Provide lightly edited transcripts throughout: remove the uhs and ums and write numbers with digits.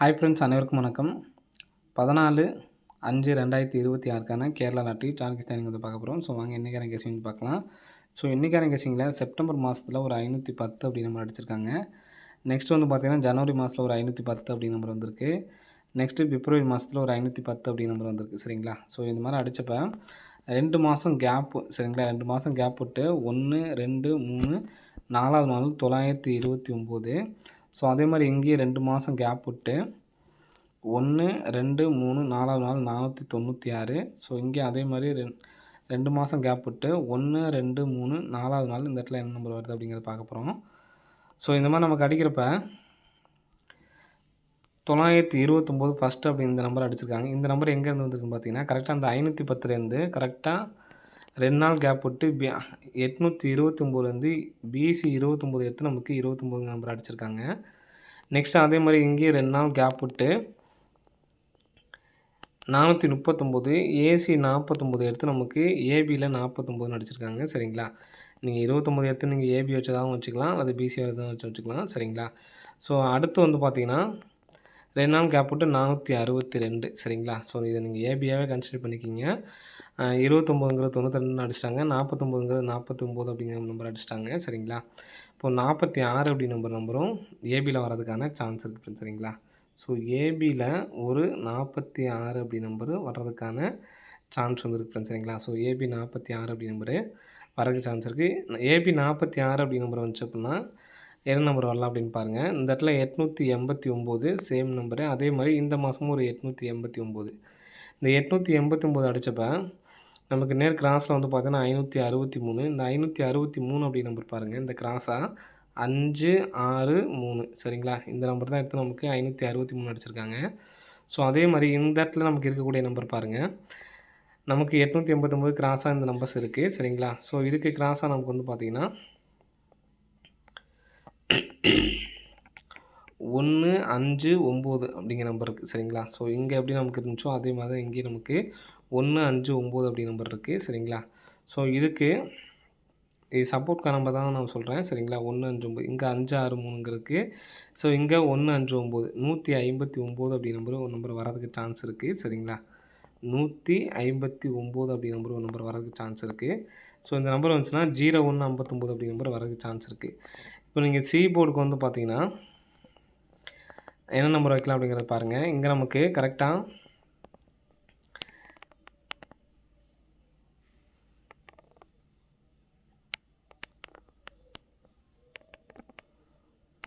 Hi friends, அனைவருக்கும் வணக்கம். 14/5/2026க்கான Kerala lottery charge நீங்கள் வந்து பார்க்க போகிறோம். ஸோ வாங்க இன்றைக்கான கெஸிங் பார்க்கலாம். ஸோ இன்றைக்கான கெஸிங்கில் செப்டம்பர் மாதத்தில் ஒரு 510 அப்படி நம்பர் அடிச்சிருக்காங்க. நெக்ஸ்ட் வந்து பார்த்திங்கன்னா ஜனவரி மாதத்தில் ஒரு 510 அப்படி நம்பர் வந்திருக்கு. நெக்ஸ்ட்டு பிப்ரவரி மாதத்தில் ஒரு 510 அப்படி நம்பர் வந்திருக்கு. சரிங்களா? ஸோ இந்த மாதிரி அடித்தப்ப 2 மாதம் கேப்பு, சரிங்களா? 2 மாதம் கேப் விட்டு 1, 2, 3 4வது நாள் 929. ஸோ அதே மாதிரி இங்கேயும் 2 மாதம் கேப் விட்டு 1, 2, 3 4வது நாள் 496. ஸோ இங்கே அதே மாதிரி 2 மாதம் கேப் விட்டு 1, 2, 3 4வது நாள் இந்த இடத்துல என்ன நம்பர் வருது அப்படிங்கிறத பார்க்க போகிறோம். ஸோ இந்த மாதிரி நமக்கு அடிக்கிறப்ப 929 ஃபஸ்ட்டு அப்படி இந்த நம்பர் அடிச்சிருக்காங்க. இந்த நம்பர் எங்கேருந்து வந்துருக்குன்னு பார்த்தீங்கன்னா கரெக்டாக அந்த 510லேருந்து கரெக்டாக 2 நாள் கேப் விட்டு 829லேருந்து BC 29 எடுத்து நமக்கு 29 நம்பர் அடிச்சிருக்காங்க. நெக்ஸ்ட்டு அதே மாதிரி இங்கேயும் 2 நாள் கேப் விட்டு 439 AC 49 எடுத்து நமக்கு ABயில் 49 அடிச்சிருக்காங்க. சரிங்களா? நீங்கள் 29 எடுத்து நீங்கள் AB வச்சதாகவும் வச்சுக்கலாம், அல்லது BC வச்சதாகவும் வச்சுக்கலாம். சரிங்களா? ஸோ அடுத்து வந்து பார்த்தீங்கன்னா 2 நாள் கேப் விட்டு 462. சரிங்களா? ஸோ இதை நீங்கள் ABயாகவே கன்சிடர் பண்ணிக்கிங்க. 29ங்கிறது 92 அடிச்சிட்டாங்க, 49ங்கிறது 49 அப்படிங்கிற நம்பர் அடிச்சிட்டாங்க. சரிங்களா? இப்போது 46 அப்படி நம்பரும் ABயில் வர்றதுக்கான சான்ஸ் இருக்குது. சரிங்களா? ஸோ ABயில் ஒரு 46 அப்படி நம்பரு வர்றதுக்கான சான்ஸ் வந்துருக்கு ஃப்ரெண்ட்ஸ். சரிங்களா? ஸோ AB 46 அப்படி நம்பரு வரதுக்கு சான்ஸ் இருக்குது. AB 46 அப்படி நம்பர் வந்துச்சு அப்படின்னா என்ன நம்பர் வரலாம் அப்படின்னு பாருங்கள். இந்த இடத்துல 889 சேம் நம்பரு. அதே மாதிரி இந்த மாதமும் ஒரு 889. இந்த 889 அடித்தப்ப நமக்கு நேர் கிராஸில் வந்து பார்த்தீங்கன்னா 563. இந்த 563 அப்படி நம்பர் பாருங்கள். இந்த கிராஸாக 5, 6, 3. சரிங்களா? இந்த நம்பர் தான் எடுத்து நமக்கு 563 அடிச்சிருக்காங்க. ஸோ அதே மாதிரி இந்த இடத்துல நமக்கு இருக்கக்கூடிய நம்பர் பாருங்கள். நமக்கு 889 கிராஸாக இந்த நம்பர்ஸ் இருக்குது. சரிங்களா? ஸோ இதுக்கு கிராஸாக நமக்கு வந்து பார்த்திங்கன்னா 1, 5, 9 அப்படிங்கிற நம்பர் இருக்குது. சரிங்களா? ஸோ இங்கே எப்படி நமக்கு இருந்துச்சோ அதே மாதிரி தான் இங்கேயும் நமக்கு 1, 5, 9 அப்படி நம்பர் இருக்குது. சரிங்களா? ஸோ இதுக்கு இது சப்போர்ட்கான நம்பர் தான் நான் சொல்கிறேன். சரிங்களா? 1, 5, 9 இங்கே 5, 6, 3ங்கிறதுக்கு. ஸோ இங்கே 1, 5, 9 159 அப்படி ஒரு நம்பர் வரதுக்கு சான்ஸ் இருக்குது. சரிங்களா? 159 அப்படி ஒரு நம்பர் வரதுக்கு சான்ஸ் இருக்குது. ஸோ இந்த நம்பர் வந்துச்சுன்னா 0159 அப்படி நம்பர் வரதுக்கு சான்ஸ் இருக்குது. இப்போ நீங்கள் சி போர்டுக்கு வந்து பார்த்தீங்கன்னா என்ன நம்பர் வைக்கலாம் அப்படிங்கிறத பாருங்கள். இங்கே நமக்கு கரெக்டாக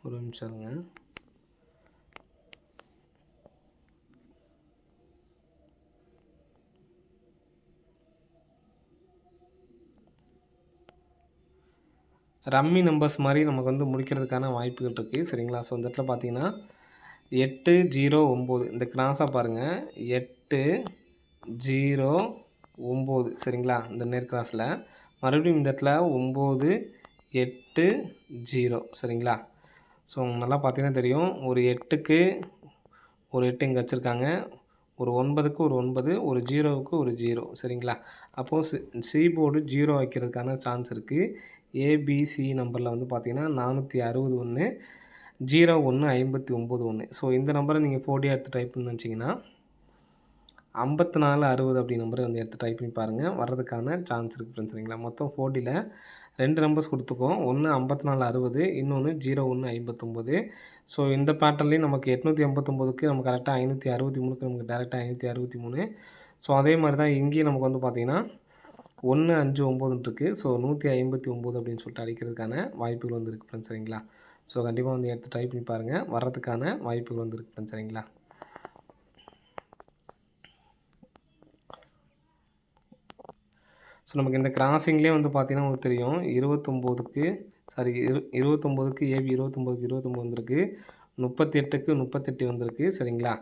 ஒரு நிமிஷம் இருங்க. ரம்மி நம்பர்ஸ் மாதிரி நமக்கு வந்து முடிக்கிறதுக்கான வாய்ப்புகள் இருக்குது. சரிங்களா? ஸோ இந்த இடத்துல பார்த்தீங்கன்னா 8, 0, 9 இந்த கிராஸாக பாருங்கள். 8, 0, 9. சரிங்களா? இந்த நேர் கிராஸில் மறுபடியும் இந்த இடத்துல 9, 8, 0. சரிங்களா? ஸோ நல்லா பார்த்தீங்கன்னா தெரியும். ஒரு 8க்கு ஒரு 8 இங்கே வச்சுருக்காங்க, ஒரு 9க்கு ஒரு 9, ஒரு 0வுக்கு ஒரு 0. சரிங்களா? அப்போது சி போர்டு 0 வைக்கிறதுக்கான சான்ஸ் இருக்குது. ABC நம்பரில் வந்து பார்த்தீங்கன்னா 461, 01, 59, 1. ஸோ இந்த நம்பரை நீங்கள் 4D எடுத்து டைப் பண்ணி வச்சிங்கன்னா 54, 60 அப்படி நம்பரை வந்து எடுத்து டைப் பண்ணி பாருங்கள். வர்றதுக்கான சான்ஸ் இருக்குது ஃப்ரெண்ட்ஸ். சரிங்களா? மொத்தம் 4Dயில் 2 நம்பர்ஸ் கொடுத்துக்கோம். ஒன்று 54, 60, இன்னொன்று 01, 59. ஸோ இந்த பேட்டர்ன்லேயும் நமக்கு 889க்கு நமக்கு கரெக்டாக 563க்கு நமக்கு டேரெக்டாக 563. ஸோ அதே மாதிரி தான் இங்கேயும் நமக்கு வந்து பார்த்திங்கன்னா 1, 5, 9 இருக்குது. ஸோ 159 அப்படின்னு சொல்லிட்டு அடிக்கிறதுக்கான வாய்ப்புகள் வந்து இருக்குது ஃப்ரெண்ட்ஸ். சரிங்களா? ஸோ கண்டிப்பாக வந்து எடுத்து ட்ரை பண்ணி பாருங்கள். வர்றதுக்கான வாய்ப்புகள் வந்து இருக்குது ஃப்ரெண்ட்ஸ். சரிங்களா? ஸோ நமக்கு இந்த கிராசிங்லேயே வந்து பார்த்திங்கன்னா உங்களுக்கு தெரியும் 29க்கு AB 29க்கு 29 வந்திருக்கு, 38க்கு 38 வந்திருக்கு. சரிங்களா?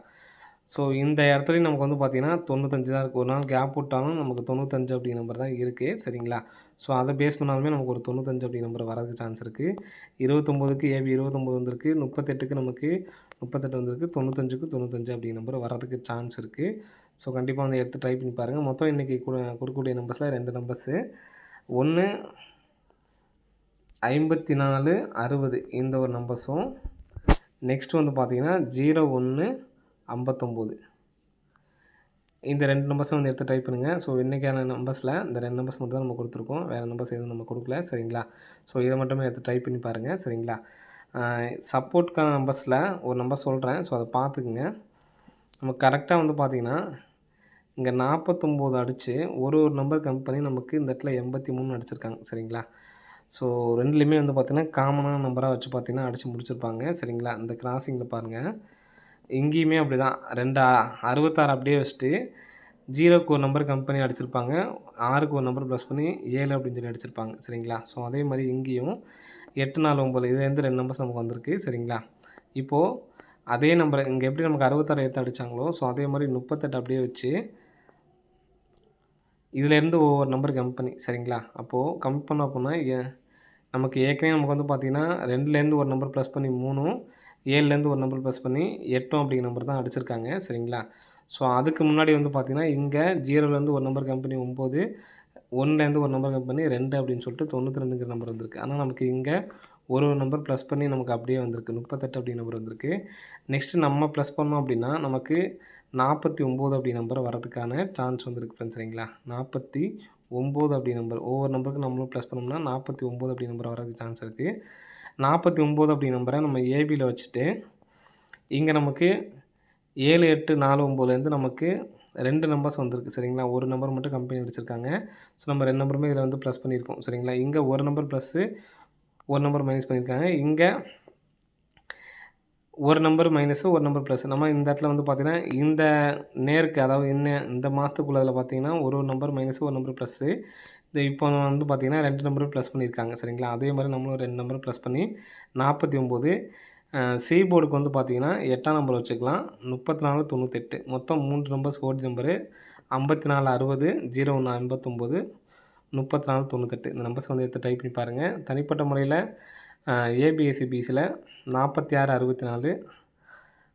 ஸோ இந்த இடத்துலையும் நமக்கு வந்து பார்த்திங்கன்னா 95 தான் இருக்குது. ஒரு நாள் கேப் விட்டாலும் நமக்கு 95 அப்படி நம்பர் தான் இருக்குது. சரிங்களா? ஸோ அதை பேஸ் பண்ணாலுமே நமக்கு ஒரு 95 அப்படி நம்பர் வரதுக்கு சான்ஸ் இருக்குது. 29க்கு AB 29 வந்திருக்கு, 38க்கு நமக்கு 38 வந்திருக்கு, 95க்கு 95 அப்படி நம்பர் வரதுக்கு சான்ஸ் இருக்குது. ஸோ கண்டிப்பாக வந்து எடுத்து ட்ரை பண்ணி பாருங்கள். மொத்தம் இன்றைக்கி கொடுக்கக்கூடிய நம்பர்ஸில் 2 நம்பர்ஸு. ஒன்று 54, 60 இந்த ஒரு நம்பர்ஸும், நெக்ஸ்ட் வந்து பார்த்தீங்கன்னா 0159 இந்த 2 நம்பர்ஸும் வந்து எடுத்து டைப் பண்ணுங்கள். ஸோ இன்றைக்கான நம்பர்ஸில் இந்த 2 நம்பர்ஸ் மட்டும் தான் நம்ம கொடுத்துருக்கோம். வேறு நம்பர்ஸ் எதுவும் நம்ம கொடுக்கல. சரிங்களா? ஸோ இதை மட்டுமே எடுத்து டைப் பண்ணி பாருங்கள். சரிங்களா? சப்போர்ட்க்கான நம்பர்ஸில் ஒரு நம்பர் சொல்கிறேன். ஸோ அதை பார்த்துக்குங்க. நம்ம கரெக்டாக வந்து பார்த்தீங்கன்னா இங்கே 49 அடித்து ஒரு நம்பர் கம்மி பண்ணி நமக்கு இந்த இடத்துல 83 அடிச்சிருக்காங்க. சரிங்களா? ஸோ ரெண்டுலேயுமே வந்து பார்த்திங்கன்னா காமனான நம்பராக வச்சு பார்த்திங்கன்னா அடித்து முடிச்சிருப்பாங்க. சரிங்களா? இந்த கிராசிங்கில் பாருங்கள். இங்கேயுமே அப்படி தான் 66 அப்படியே வச்சுட்டு 0க்கு ஒரு நம்பர் கம்மி பண்ணி அடிச்சிருப்பாங்க. 6க்கு ஒரு நம்பர் ப்ளஸ் பண்ணி 7 அப்படின்னு சொல்லி அடிச்சிருப்பாங்க. சரிங்களா? ஸோ அதே மாதிரி இங்கேயும் 8, 4, 9 இதுலேருந்து 2 நம்பர்ஸ் நமக்கு வந்திருக்கு. சரிங்களா? இப்போது அதே நம்பரை இங்கே எப்படி நமக்கு 66 எடுத்து அடித்தாங்களோ ஸோ அதே மாதிரி 38 அப்படியே வச்சு இதிலேருந்து ஒவ்வொரு நம்பர் கம்மி பண்ணி சரிங்களா? அப்போது கம்மி பண்ணோம் அப்படின்னா நமக்கு ஏற்கனவே நமக்கு வந்து பார்த்திங்கன்னா 2லேருந்து ஒரு நம்பர் ப்ளஸ் பண்ணி 3ம் 7லேருந்து ஒரு நம்பர் ப்ளஸ் பண்ணி 8ம் அப்படிங்கிற நம்பர் தான் அடிச்சிருக்காங்க. சரிங்களா? ஸோ அதுக்கு முன்னாடி வந்து பார்த்திங்கன்னா இங்கே 0லேருந்து ஒரு நம்பர் கம்மி பண்ணி 9, 1லேருந்து ஒரு நம்பர் கம்மி பண்ணி 2 அப்படின்னு சொல்லிட்டு 92ங்கிற நம்பர் வந்திருக்கு. ஆனால் நமக்கு இங்கே ஒரு நம்பர் ப்ளஸ் பண்ணி நமக்கு அப்படியே வந்திருக்கு. 38 அப்படிங்கிற நம்பர் வந்திருக்கு. நெக்ஸ்ட்டு நம்ம ப்ளஸ் பண்ணோம் அப்படின்னா நமக்கு 49 அப்படி நம்பர் வரதுக்கான சான்ஸ் வந்துருக்கு ஃப்ரெண்ட்ஸ். சரிங்களா? 49 அப்படி நம்பர் ஒவ்வொரு நம்பருக்கு நம்மளும் ப்ளஸ் பண்ணோம்னா 49 அப்படி நம்பர் வரதுக்கு சான்ஸ் இருக்குது. 49 அப்படி நம்பரை நம்ம ஏபியில் வச்சுட்டு இங்கே நமக்கு 7, 8, 4, 9லேருந்து நமக்கு 2 நம்பர்ஸ் வந்திருக்கு. சரிங்களா? ஒரு நம்பர் மட்டும் கம்பெனி அடிச்சிருக்காங்க. ஸோ நம்ம 2 நம்பருமே இதில் வந்து ப்ளஸ் பண்ணியிருக்கோம். சரிங்களா? இங்கே ஒரு நம்பர் ப்ளஸ்ஸு ஒரு நம்பர் மைனஸ் பண்ணியிருக்காங்க. இங்கே ஒரு நம்பர் மைனஸு ஒரு நம்பர் ப்ளஸ். நம்ம இந்த இடத்துல வந்து பார்த்திங்கன்னா இந்த நேருக்கு அதாவது இந்த மாதத்துக்குள்ளதில் பார்த்திங்கன்னா ஒரு நம்பர் மைனஸு ஒரு நம்பர் ப்ளஸ்ஸு. இது இப்போ வந்து பார்த்திங்கன்னா 2 நம்பரும் ப்ளஸ் பண்ணியிருக்காங்க. சரிங்களா? அதே மாதிரி நம்மளும் 2 நம்பரும் ப்ளஸ் பண்ணி 49 சி போர்டுக்கு வந்து பார்த்திங்கன்னா 8ஆம் நம்பர் வச்சுக்கலாம். 34, 98 மொத்தம் 3 நம்பர்ஸ் ஓடி நம்பரு 54, 60, 01, 59, 34, 98 இந்த நம்பர்ஸ் வந்து எடுத்து டைப் பண்ணி பாருங்கள். தனிப்பட்ட முறையில் ஏபிஎஸ்சி பிசியில் 46, 64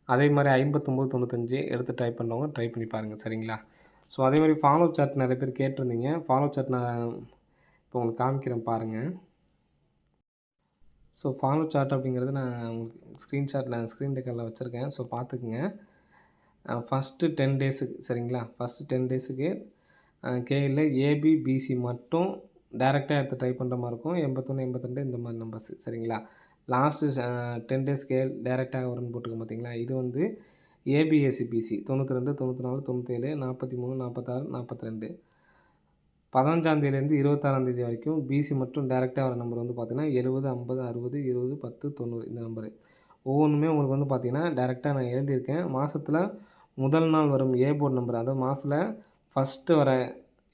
அதே மாதிரி 59, 95 எடுத்து டைப் பண்ணுறவங்க ட்ரை பண்ணி பாருங்கள். சரிங்களா? ஸோ அதே மாதிரி ஃபாலோ சார்ட் நிறைய பேர் கேட்டிருந்தீங்க. ஃபாலோ சார்ட் நான் இப்போ உங்களுக்கு காமிக்கிறேன் பாருங்கள். ஸோ ஃபாலோ சார்ட் அப்படிங்கிறது நான் உங்களுக்கு ஸ்க்ரீன் ரெக்கார்டில் வச்சுருக்கேன். ஸோ பார்த்துக்குங்க. ஃபஸ்ட்டு 10 டேஸுக்கு சரிங்களா? ஃபஸ்ட்டு 10 டேஸுக்கு கேயில் ஏபி, பிசி மட்டும் டேரெக்டாக எடுத்து டைப் பண்ணுற மாதிரி இருக்கும். 81, 82 இந்த மாதிரி நம்பர்ஸ் சரிங்களா? லாஸ்ட்டு 10 டேஸ் கேல் டேரெக்டாக வரும்னு போட்டுருக்கோம் பார்த்தீங்களா? இது வந்து ஏபிஎஸ்சி பிசி 92, 94, 97, 43, 46, 42 15ஆந்தேதியிலேருந்து 26ஆந்தேதி வரைக்கும் பிசி மட்டும் டேரெக்டாக வர நம்பர் வந்து பார்த்திங்கன்னா 70, 50, 60, 20, 10, 90 இந்த நம்பரு ஒவ்வொன்றுமே உங்களுக்கு வந்து பார்த்திங்கன்னா டேரெக்டாக நான் எழுதியிருக்கேன். மாதத்தில் முதல் நாள் வரும் ஏ போர்டு நம்பர் அதாவது மாதத்தில் ஃபஸ்ட்டு வர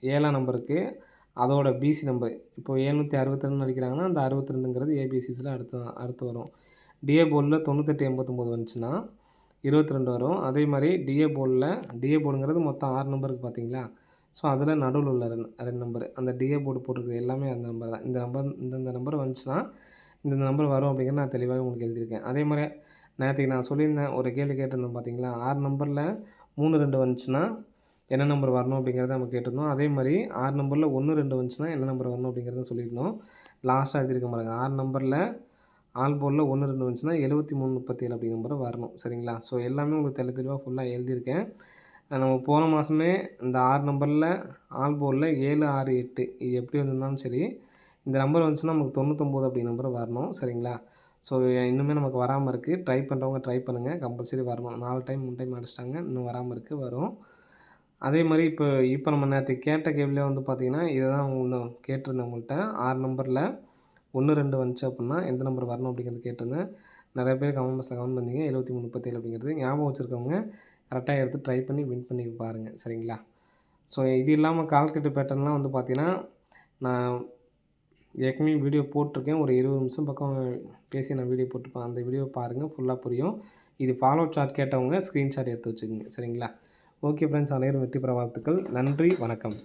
7ஆம் நம்பருக்கு அதோட பிசி நம்பர் இப்போ 762 அடிக்கிறாங்கன்னா அந்த 62ங்கிறது ஏபிசிஸில் அடுத்து வரும். டிஏ போர்டில் 98, 89 வந்துச்சுன்னா 22 வரும். அதே மாதிரி டிஏ போர்டுங்கிறது மொத்தம் 6 நம்பருக்கு பார்த்தீங்களா? ஸோ அதில் நடுவில் உள்ள 2 நம்பர் அந்த டிஏ போர்டு போட்டிருக்கிறது எல்லாமே அந்த நம்பர் தான். இந்த நம்பர் வந்துச்சுன்னா இந்த நம்பர் வரும் அப்படிங்கிறது நான் தெளிவாக உங்களுக்கு எழுதியிருக்கேன். அதே மாதிரி நேற்றுக்கு நான் சொல்லியிருந்தேன் ஒரு கேள்வி கேட்டிருந்தேன் பார்த்தீங்களா? 6 நம்பரில் 3, 2 வந்துச்சுன்னா என்ன நம்பர் வரணும் அப்படிங்கிறத நம்ம கேட்டிருந்தோம். அதே மாதிரி 6 நம்பரில் 1, 2 வந்துச்சுன்னா என்ன நம்பர் வரணும் அப்படிங்கிறத சொல்லியிருந்தோம். லாஸ்ட்டாக எழுதியிருக்க பாருங்க 6 நம்பரில் ஆல் போர்டில் 1, 2 வந்துச்சுன்னா 73, 37 அப்படிங்கிற நம்பர் வரணும். சரிங்களா? ஸோ எல்லாமே உங்களுக்கு தெளிவாக ஃபுல்லாக எழுதியிருக்கேன். நம்ம போன மாதமே இந்த 6 நம்பரில் ஆல் போர்டில் 7, 6, 8 இது எப்படி வந்திருந்தாலும் சரி இந்த நம்பர் வந்துச்சுன்னா நமக்கு 99 அப்படி நம்பர் வரணும். சரிங்களா? ஸோ இன்னுமே நமக்கு வராமல் இருக்குது. ட்ரை பண்ணுறவங்க ட்ரை பண்ணுங்கள். கம்பல்சரி வரணும். 4 டைம் 3 டைம் அடிச்சிட்டாங்க. இன்னும் வராமல் இருக்குது. வரும். அதே மாதிரி இப்போ நம்ம நேற்று கேட்ட கேள்வியில் வந்து பார்த்திங்கன்னா இதை தான் இன்னும் கேட்டிருந்தேன் உங்கள்கிட்ட 6 நம்பரில் 1, 2 வந்துச்சு அப்படின்னா எந்த நம்பர் வரணும் அப்படிங்கிறது கேட்டிருந்தேன். நிறைய பேர் கமெண்ட் பாக்ஸில் கமெண்ட் பண்ணீங்க 73, 37 அப்படிங்கிறது ஞாபகம் வச்சுருக்கவங்க கரெக்டாக எடுத்து ட்ரை பண்ணி வின் பண்ணி பாருங்கள். சரிங்களா? ஸோ இது இல்லாமல் கால்குலேட்டர் பேட்டர்ன்லாம் வந்து பார்த்திங்கன்னா நான் ஏற்கனவே வீடியோ போட்டிருக்கேன். ஒரு 20 நிமிஷம் பக்கம் பேசி நான் வீடியோ போட்டிருப்பேன். அந்த வீடியோ பாருங்கள் ஃபுல்லாக புரியும். இது ஃபாலோ சார்ட் கேட்டவங்க ஸ்க்ரீன்ஷாட் எடுத்து வச்சுக்கோங்க. சரிங்களா? ஓகே ஃப்ரெண்ட்ஸ், அனைவரும் வெற்றி பெற வாழ்த்துக்கள். நன்றி, வணக்கம்.